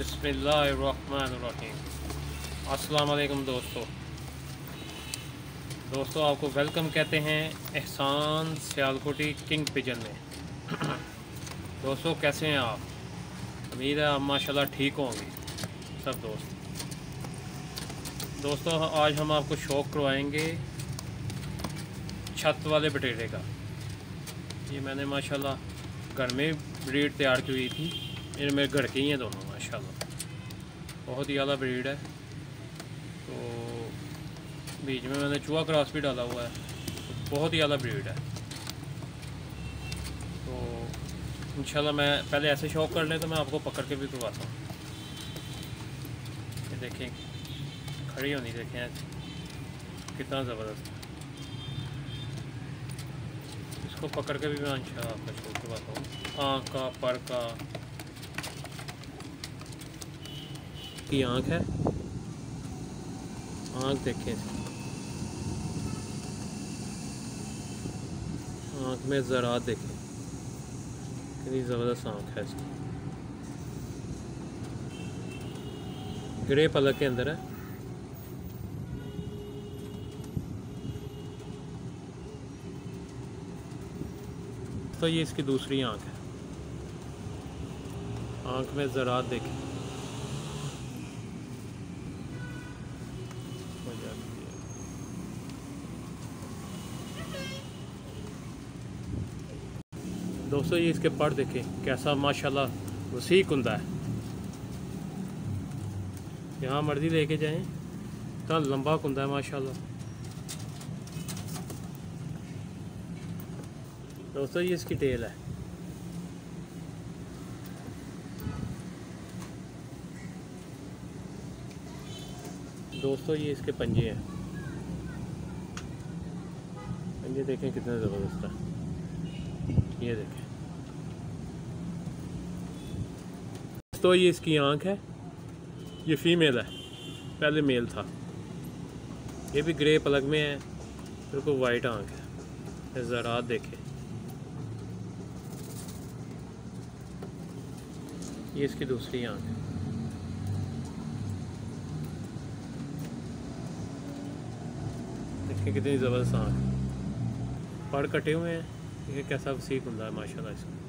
बिस्मिल्लाहिर्रहमानिर्रहीम। अस्सलाम वालेकुम दोस्तों आपको वेलकम कहते हैं एहसान सियालकोटी किंग पिजन में। दोस्तों कैसे हैं आप? उम्मीद है आप माशाल्लाह ठीक होंगे सब दोस्तों आज हम आपको शौक़ करवाएंगे छत वाले बटेरे का। ये मैंने माशाल्लाह घर में ब्रीड तैयार की हुई थी। ये मेरे घर के ही हैं दोनों माशाल्लाह, बहुत ही ज़्यादा ब्रीड है। तो बीच में मैंने चूहा क्रॉस भी डाला हुआ है, तो बहुत ही ज़्यादा ब्रीड है। तो इंशाल्लाह मैं पहले ऐसे शौक़ कर लें तो मैं आपको पकड़ के भी करवाता हूँ। ये देखें खड़ी होनी, देखें कितना ज़बरदस्त है। इसको पकड़ के भी मैं इंशाल्लाह आपका शौक़ करवाता हूँ। आँख का, पर का, की आँख है, आँख देखें, आँख में ज़रात देखें, कितनी ज़बरदस्त आँख है इसकी। ग्रे पलक के अंदर है। तो ये इसकी दूसरी आँख है, आँख में ज़रात देखें। दोस्तों ये इसके पर देखें कैसा माशाल्लाह वसी कुंदा है। यहाँ मर्जी लेके जाएं, इतना लंबा कुंदा है माशाल्लाह। दोस्तों ये इसकी टेल है। दोस्तों ये इसके पंजे हैं, पंजे देखें कितने ज़बरदस्त है। ये देखें दोस्तों ये इसकी आँख है, ये फीमेल है, पहले मेल था। ये भी ग्रे पलक में है, बिल्कुल वाइट आँख है। ज़रात देखें, ये इसकी दूसरी आँख है। देखें कितनी ज़बरदस्त आँख है, पड़ कटे हुए हैं। ये कैसा वसीक होता है माशाल्लाह इसका।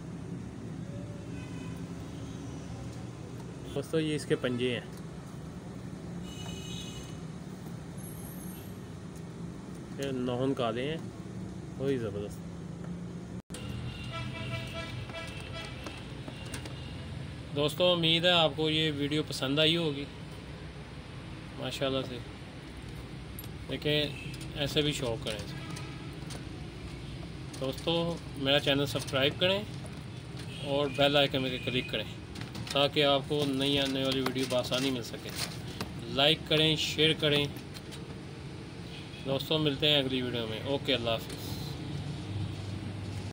दोस्तों ये इसके पंजे हैं, ये नौन काले हैं, वही ज़बरदस्त। दोस्तों उम्मीद है आपको ये वीडियो पसंद आई होगी माशाल्लाह से। देखें ऐसे भी शौक़ करें दोस्तों। मेरा चैनल सब्सक्राइब करें और बेल आइकन में क्लिक करें ताकि आपको नई आने वाली वीडियो बआसानी मिल सके। लाइक करें, शेयर करें दोस्तों। मिलते हैं अगली वीडियो में। ओके, अल्लाह हाफ़िज़।